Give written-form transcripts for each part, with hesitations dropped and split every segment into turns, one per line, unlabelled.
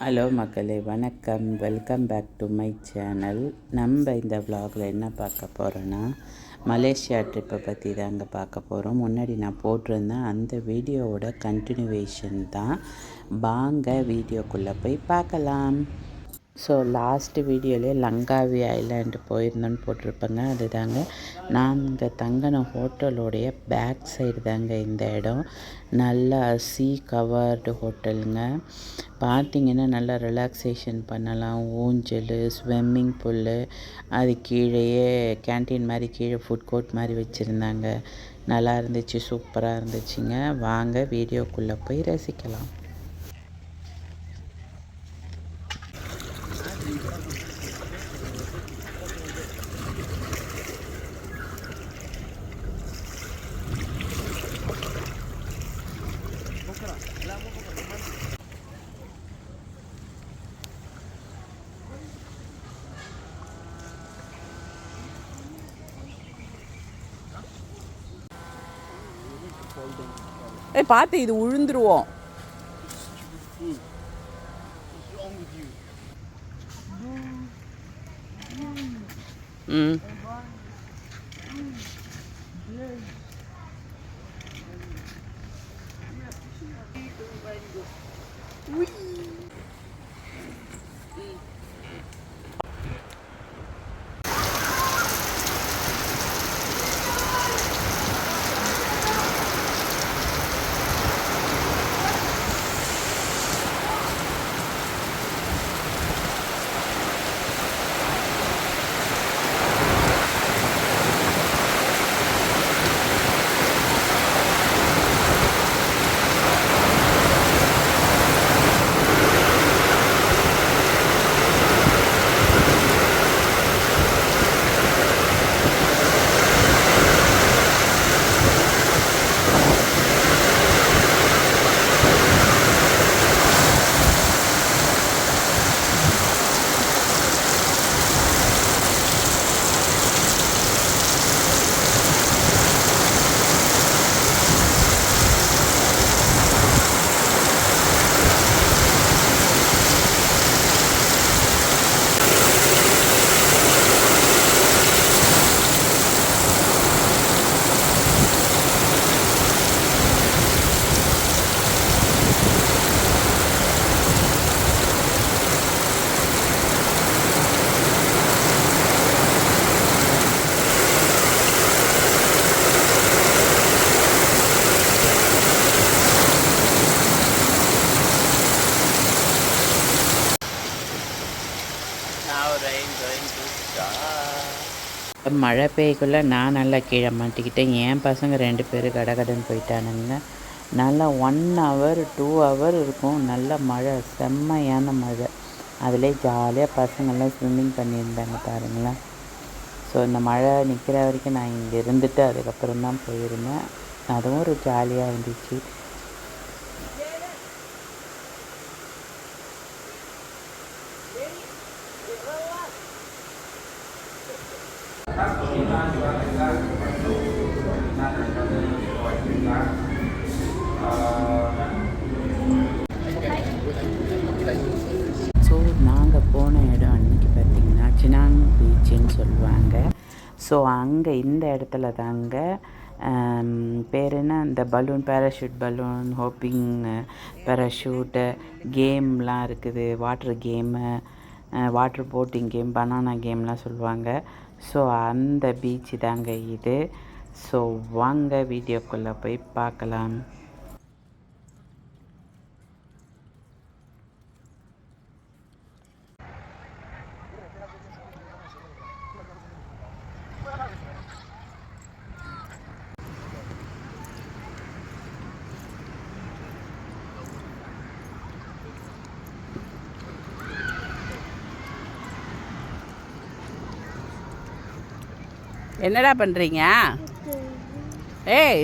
Hello மக்களே, வணக்கம். Welcome back to my channel. நம்ம இந்த vlogல என்ன பார்க்க போகிறோன்னா, மலேசியா ட்ரிப்பை பற்றி தாங்க பார்க்க போகிறோம். முன்னாடி நான் போட்டிருந்தேன், அந்த வீடியோவோட கண்டினியூவேஷன் தான். வாங்க வீடியோக்குள்ளே போய் பார்க்கலாம். ஸோ லாஸ்ட்டு வீடியோவிலே லங்காவி ஐலாண்டு போயிருந்தோன்னு போட்டிருப்பேங்க. அது தாங்க நாங்கள் தங்கின ஹோட்டலோடைய பேக் சைடு தாங்க இந்த இடம். நல்லா கவர்டு ஹோட்டலுங்க. பார்த்திங்கன்னா நல்லா ரிலாக்ஸேஷன் பண்ணலாம். ஊஞ்சல், ஸ்விம்மிங் பூலு, அது கீழேயே கேன்டீன் மாதிரி கீழே ஃபுட் கோர்ட் மாதிரி வச்சுருந்தாங்க. நல்லா இருந்துச்சு, சூப்பராக இருந்துச்சுங்க. வாங்க வீடியோக்குள்ளே போய் ரசிக்கலாம். பார்த்து இது உழுந்துருவோம். மழை பெய்யக்குள்ளே நான் நல்லா கீழே மாட்டிக்கிட்டேன். என் பசங்க 2 பேர் கடகடன்னு போயிட்டானுங்க. நல்லா 1 hour 2 hour இருக்கும். நல்ல மழை, செம்மையான மழை. அதிலே ஜாலியாக பசங்கள்லாம் ஸ்விம்மிங் பண்ணியிருந்தாங்க பாருங்களேன். ஸோ இந்த மழை நிற்கிற வரைக்கும் நான் இங்கே இருந்துட்டு அதுக்கப்புறம் தான் போயிருந்தேன். அதுவும் ஒரு ஜாலியாக இருந்துச்சு. ஸோ நாங்கள் போன இடம் அன்றைக்கி பார்த்திங்கன்னா சினாங் பீச்சுன்னு சொல்லுவாங்க. ஸோ அங்கே இந்த இடத்துல தாங்க பேர் என்ன, இந்த balloon, parachute balloon, hoping parachute கேம்லாம் இருக்குது. Water game, water boating game, banana கேம்லாம் சொல்லுவாங்க. ஸோ அந்த பீச்சு தாங்க இது. ஸோ வாங்க வீடியோக்குள்ளே போய் பார்க்கலாம். என்னடா பண்ணுறீங்க? ஏய்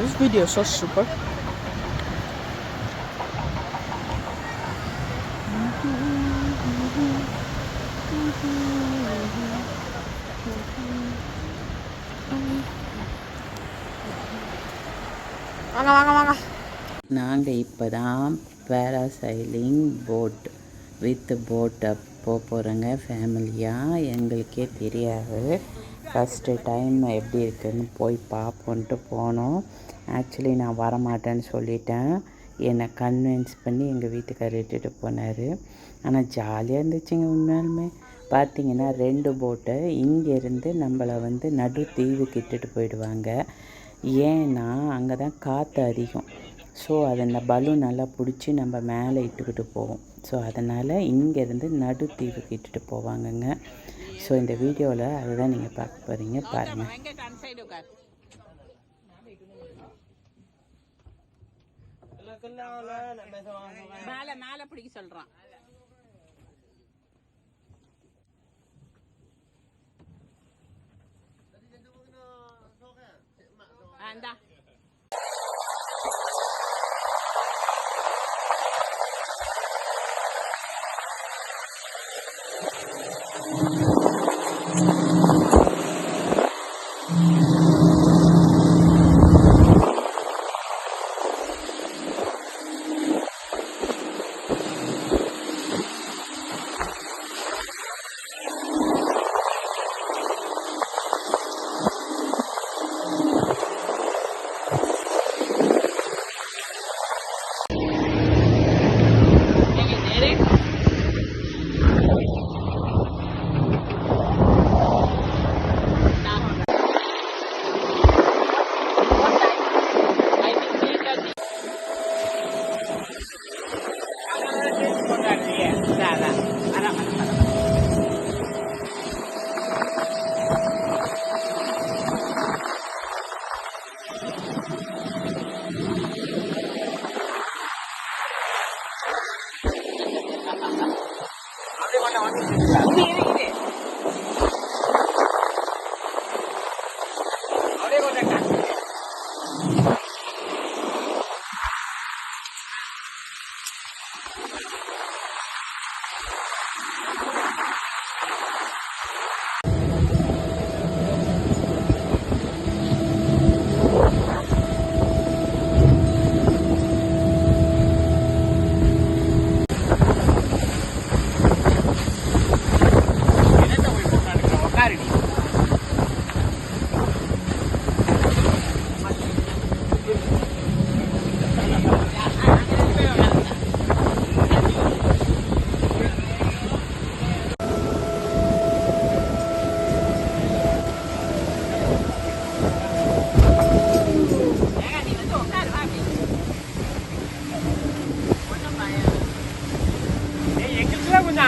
This video is so super. வாங்க வாங்க வாங்க.
நாங்கள் இப்போ தான் பேராசைலிங் போட் வித் போட்டை போகிறோங்க ஃபேமிலியாக. எங்களுக்கே தெரியாது, ஃபஸ்ட்டு டைம் எப்படி இருக்குதுன்னு போய் பார்ப்போன்ட்டு போனோம். ஆக்சுவலி நான் வரமாட்டேன்னு சொல்லிட்டேன். என்னை கன்வின்ஸ் பண்ணி எங்கள் வீட்டுக்காரர் இட்டுட்டு போனார். ஆனால் ஜாலியாக இருந்துச்சுங்க. உண்மையாலுமே பார்த்திங்கன்னா 2 போட்டை இங்கேருந்து நம்மளை நடு தீவுக்கு இட்டுட்டு போயிடுவாங்க. ஏன்னா அங்கே தான் காற்று அதிகம். ஸோ அதை இந்த பலூன் நல்லா பிடிச்சி நம்ம மேலே இட்டுக்கிட்டு போவோம். ஸோ அதனால் இங்கேருந்து நடு தீவுக்கு இட்டுட்டு போவாங்கங்க. ஸோ இந்த வீடியோவில் அதுதான் நீங்கள் பார்க்க போகிறீங்க, பாருங்கள்.
மேலே பிடிக்க சொல்கிறான். அந்தா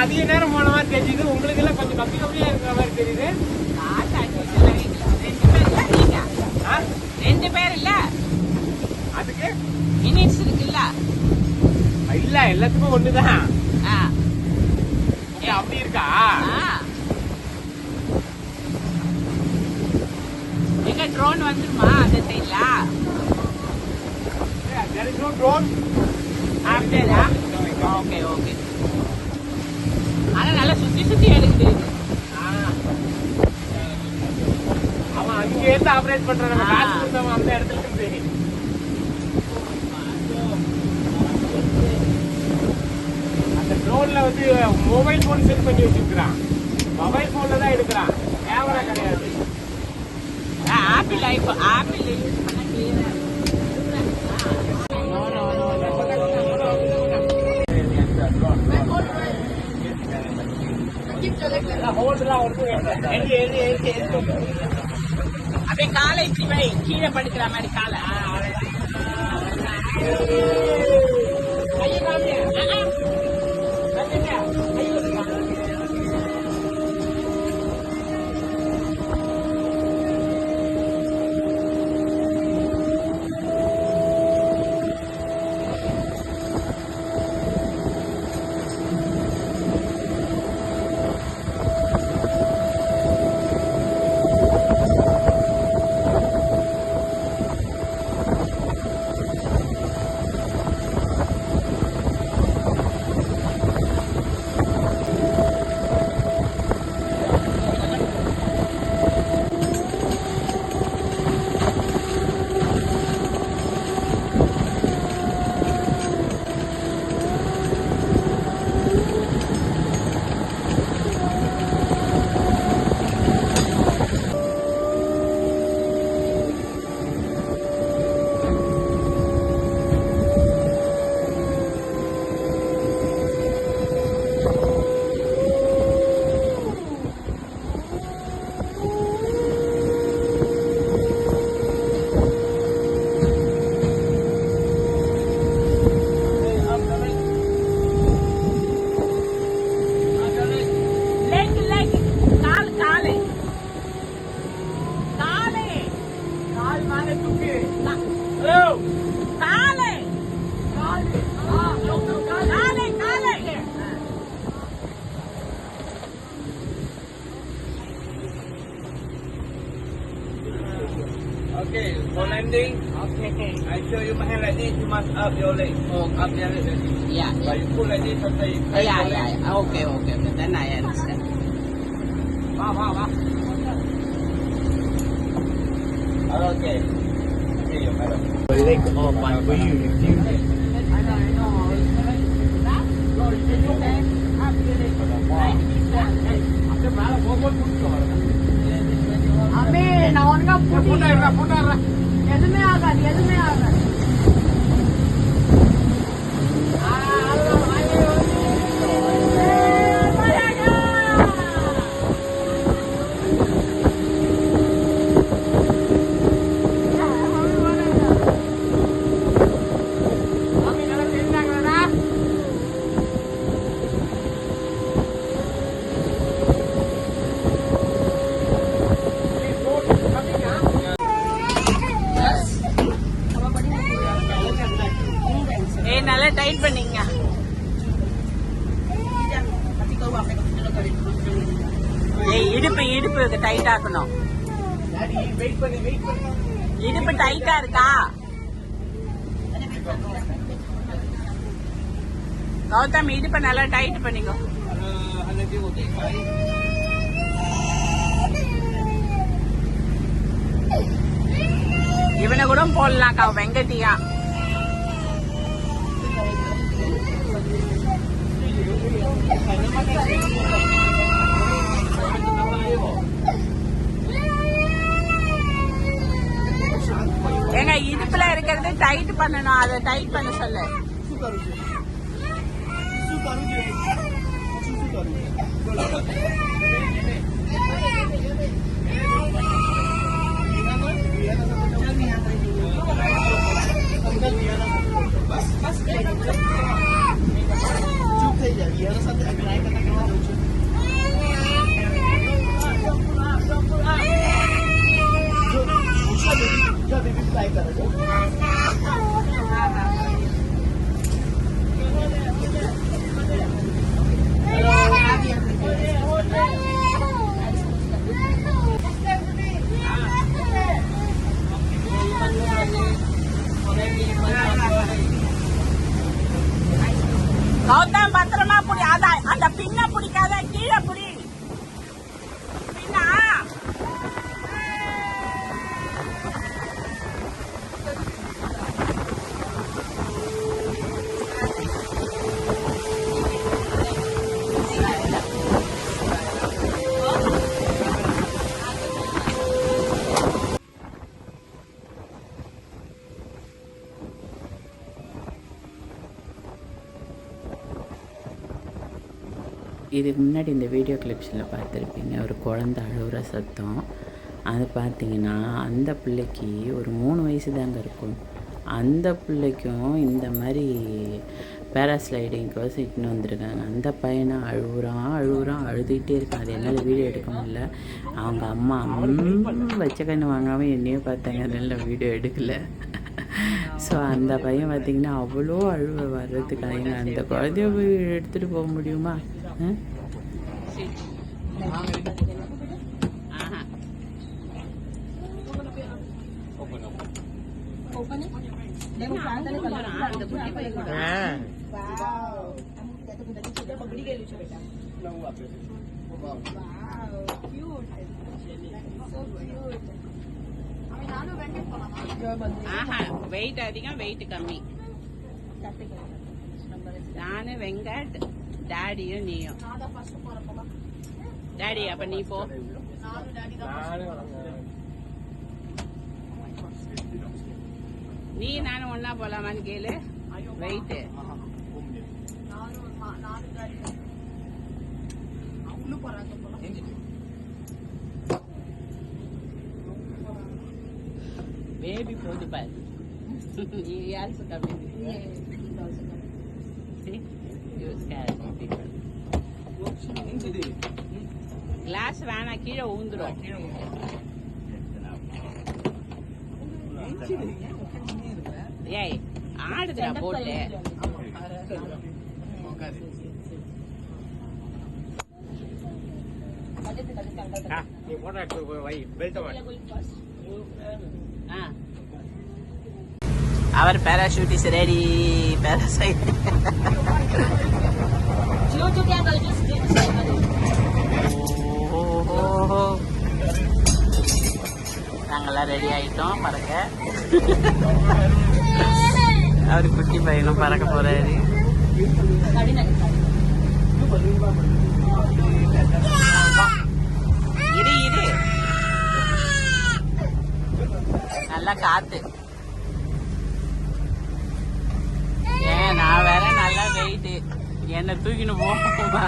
அதிக நேரம் போன மாதிரி தெரியுது. உங்களுக்கு எல்லாம் கொஞ்சம் கம்மியா இருக்கிற மாதிரி தெரியுது.
2 பேர் இல்ல,
அதுக்கு
மினிட்ஸ் இருக்குல்ல.
இல்ல, எல்லாத்துக்கும் ஒண்ணுதான். அப்படி இருக்கா?
எங்க ட்ரோன் வந்துருமா அந்த சைட்ல?
there is no drone.
Okay okay. ஆனா நல்லா சுத்தி சுத்தி எடுக்குது.
அவன் அங்கே இருந்து ஆபரேட் பண்றான். நம்ம காசு கொடுத்தவன் அந்த இடத்துல இருந்து. அந்த ட்ரோன்ல மொபைல் போன் செட் பண்ணி வச்சிருக்கான். மொபைல் போன்ல தான் எடுக்கிறான், கேமரா கிடையாது.
ஆப்பிள் ஐபோன் ஆப்பிள் யூஸ் பண்ண கிளியரா இருக்கு. அப்படியே காலை கீழே படுக்கிற மாதிரி காலை
So you must have like this. You must up your leg.
Oh,
Up your leg.
Yeah,
But
yeah.
you pull like this, sometimes you
Yeah, yeah, yeah. Okay, okay, okay. Then I understand.
Wow. Okay. Here you madam. Your leg open for you if you can.
I know.
அம்மே நான் ஒழுங்கா
போட்டாடுறா
எதுவுமே ஆகாது
ஏய் நல்லா tight பண்ணீங்க. ஏய் இடுப்பு tight ஆக்கணும். இடுப்பு டைட்டா இருக்கா? கௌதம் இடுப்பை நல்லா டைட் பண்ணிக்கோ. இவனை கூட போடலாம்க்கா வெங்கட்டியா. ஏங்க இடுப்புல இருக்கிறது டைட் பண்ணணும், அதை டைட் பண்ண சொல்லு. கௌதம் பத்திரமா புடி. அந்த பின்ன பிடிக்காத, கீழே புடி. பின்னா
இதுக்கு முன்னாடி இந்த வீடியோ கிளிப்ஸில் பார்த்துருப்பீங்க, ஒரு குழந்தை அழுகிற சத்தம். அது பார்த்தீங்கன்னா அந்த பிள்ளைக்கு ஒரு 3 வயசு தாங்க இருக்கும். அந்த பிள்ளைக்கும் இந்த மாதிரி பேராஸ்லைடிங்க்கு இட்டுன்னு வந்திருக்காங்க. அந்த பையனை அழுகுறான் அழுதுகிட்டே இருக்கான். அது என்னால் வீடியோ எடுக்க முடியல. அவங்க அம்மா வச்ச கண்ணு வாங்காமல் என்னையே பார்த்தாங்க, அதனால வீடியோ எடுக்கலை. ஸோ அந்த பையன் பார்த்திங்கன்னா அவ்வளோ அழுவ வர்றதுக்காக அந்த குழந்தைய போய் எடுத்துகிட்டு போக முடியுமா?
வெயிட் அதிகம், வெயிட் கம்மி. நானு வெங்கட், டாடியும் நீயும். டாடி அப்ப நீ போ. நீ நானும் ஒன்னா போலாமான்னு கேளு. வெயிட் பேபி போட்டு பாரு. You also come in. See? You scared people. Glass வேணா, கீழே ஊந்துரும். ஏய் ஆடுதுடா போட்டு.
நீ போட்டா வை பெல்ட்
ஆ
அவர் பேராஷூட் இஸ் ரெடி. பேராசைட்
You together just did the same.
நாங்கெல்லாம் ரெடி ஆயிட்டோம் பறக்க. அவர் குட்டி பையனும் பறக்க போறாரு. இரு இரு, நல்லா காத்து. ஏன் நான் வேற நல்லா வெயிட்டு, என்ன தூக்கின்னு போமா.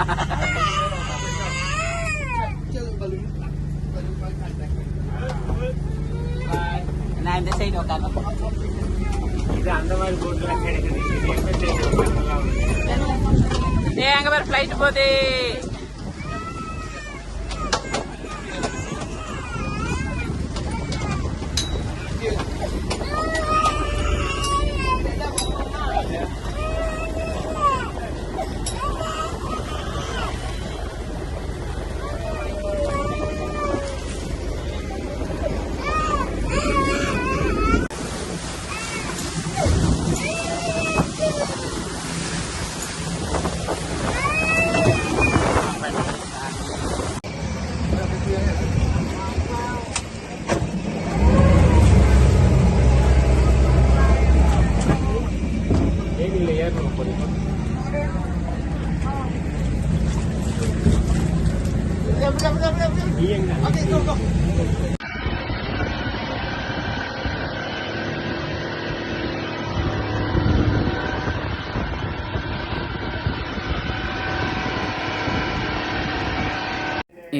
நான் இந்த சைடு உட்காந்து.
இது அந்த மாதிரி போட்டுலாம் கிடைக்குது.
அங்க பேர் ஃபிளைட் போகுது.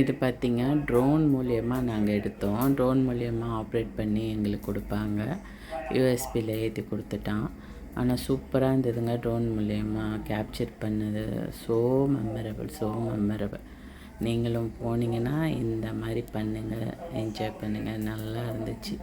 இது பார்த்திங்க ட்ரோன் மூலியமாக நாங்கள் எடுத்தோம். ட்ரோன் மூலியமாக ஆப்ரேட் பண்ணி எங்களுக்கு கொடுப்பாங்க. யூஎஸ்பியில் ஏற்றி கொடுத்துட்டான். ஆனால் சூப்பராக இருந்ததுங்க. ட்ரோன் மூலியமாக கேப்சர் பண்ணது ஸோ மெமரபிள். நீங்களும் போனீங்கன்னா இந்த மாதிரி பண்ணுங்கள், என்ஜாய் பண்ணுங்கள். நல்லா இருந்துச்சு.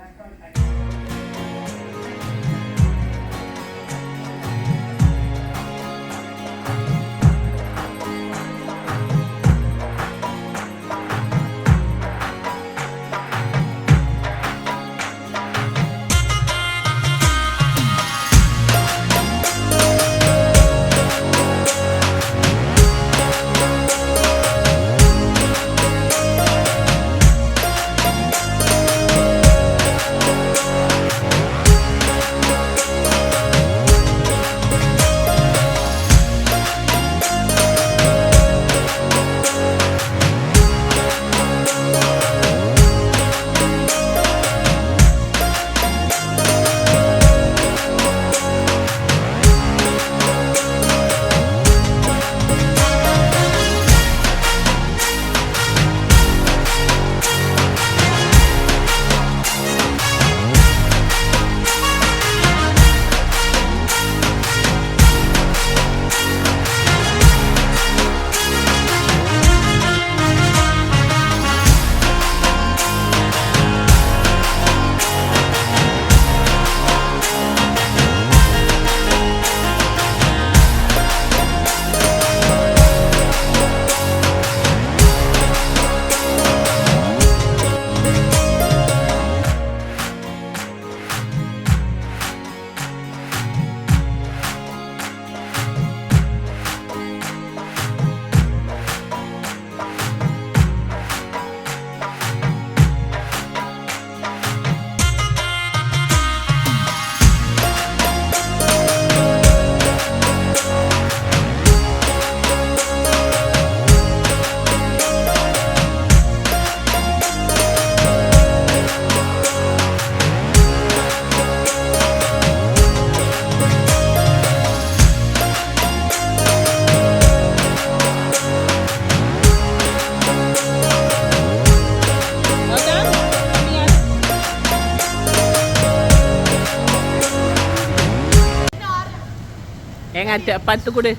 எங்க 10 கொடு.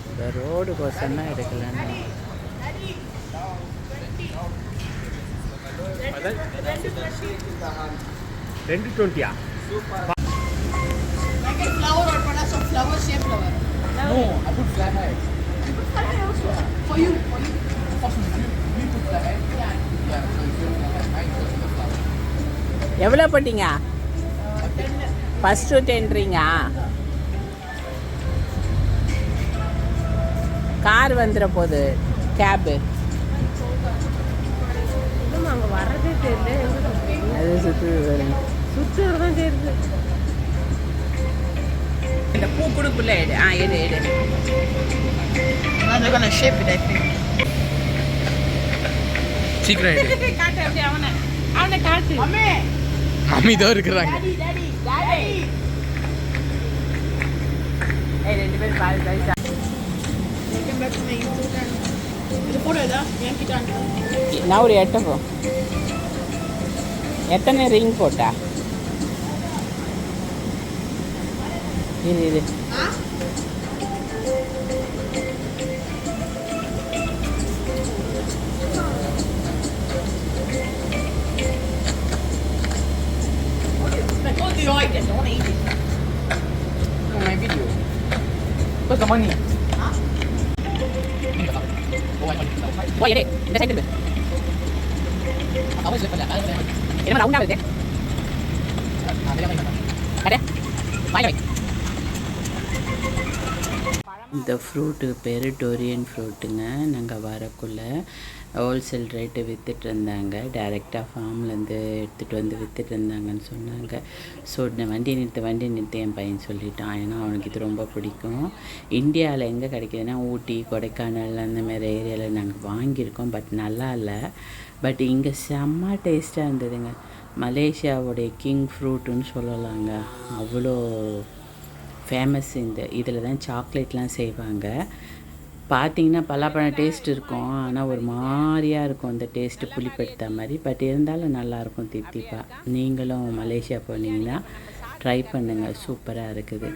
இந்த road கோசம்னா எடுக்கலன்னு
220.
Like a flower or product of flower shape flower.
No, I put flat height.
எவ்வளோ போட்டீங்க? ஃபஸ்ட்டு 10 கார் வந்துட போகுது, கேபு.
அங்கே வர்றதே தெரியல.
அது
சுற்றுறது தான் தெரியுது.
இந்த பூ குடுக்குள்ள எடு. எடு எடு.
They're gonna ship it, I think.
சீக்கிரம் எடு.
காட்டு அப்படியே அவனை காட்டு.
மம்மி தான் இருக்கிறாங்க.
ரெண்டு பேரும் பாரு பைசா. நான் ஒரு எட்டப்போ எத்தனை ரிங் போட்டா? இது
My video. What's the money?
எடு இந்த சைடு இருக்கு. என்ன ரவுண்டா இருக்கு? அட வாய் வை.
இந்த ஃப்ரூட்டு பேர் டொரியன் ஃப்ரூட்டுங்க. நாங்கள் வரக்குள்ளே ஹோல்சேல் ரேட்டு விற்றுட்டு இருந்தாங்க. டைரெக்டாக ஃபார்ம்லேருந்து எடுத்துகிட்டு வந்து விற்றுட்டு இருந்தாங்கன்னு சொன்னாங்க. ஸோ வண்டி நிறுத்து என் பையன் சொல்லிட்டான். ஏன்னா அவனுக்கு இது ரொம்ப பிடிக்கும். இந்தியாவில் எங்கே கிடைக்கிதுன்னா ஊட்டி, கொடைக்கானல் அந்த மாதிரி ஏரியாவில் நாங்கள் வாங்கியிருக்கோம். பட் நல்லா இல்லை. பட் இங்கே செம்ம டேஸ்ட்டாக இருந்ததுங்க. மலேசியாவுடைய கிங் ஃப்ரூட்டுன்னு சொல்லலாங்க. அவ்வளோ ஃபேமஸ். இதில் தான் சாக்லேட்லாம் செய்வாங்க. பார்த்திங்கன்னா பலாப்பழம் டேஸ்ட் இருக்கும், ஆனால் ஒரு மாதிரியாக இருக்கும் அந்த டேஸ்ட்டு, புளிப்படுத்த மாதிரி. பட் இருந்தாலும் நல்லாயிருக்கும் தித்திப்பாக. நீங்களும் மலேசியா போனீங்கன்னா ட்ரை பண்ணுங்கள், சூப்பராக இருக்குது.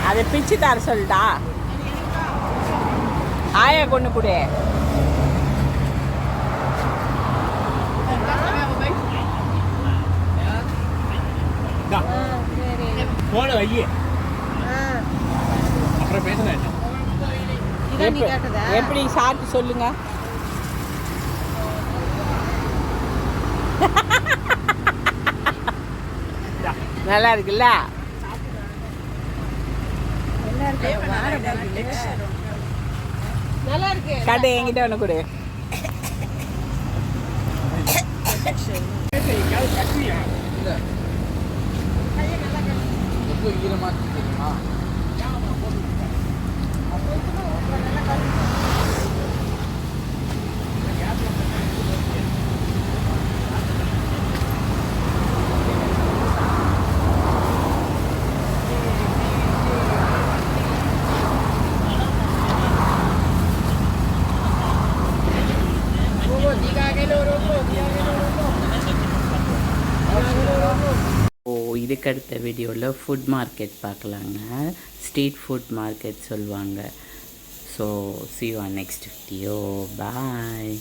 அதை பிச்சு தர சொல்லிட்டா ஆயா கொண்டு கொடு.
போன வையே அப்புறம் பேசுனேன்.
எப்படி சாப்பிட்டு சொல்லுங்க. நல்லா இருக்குல்ல?
நல்லா இருக்கு.
கடை என்கிட்ட ஒன்று கொடு.
இதுக்கடுத்த வீடியோவில் ஃபுட் மார்க்கெட் பார்க்கலாங்க. ஸ்ட்ரீட் ஃபுட் மார்க்கெட் சொல்லுவாங்க. So see you on next video. Bye.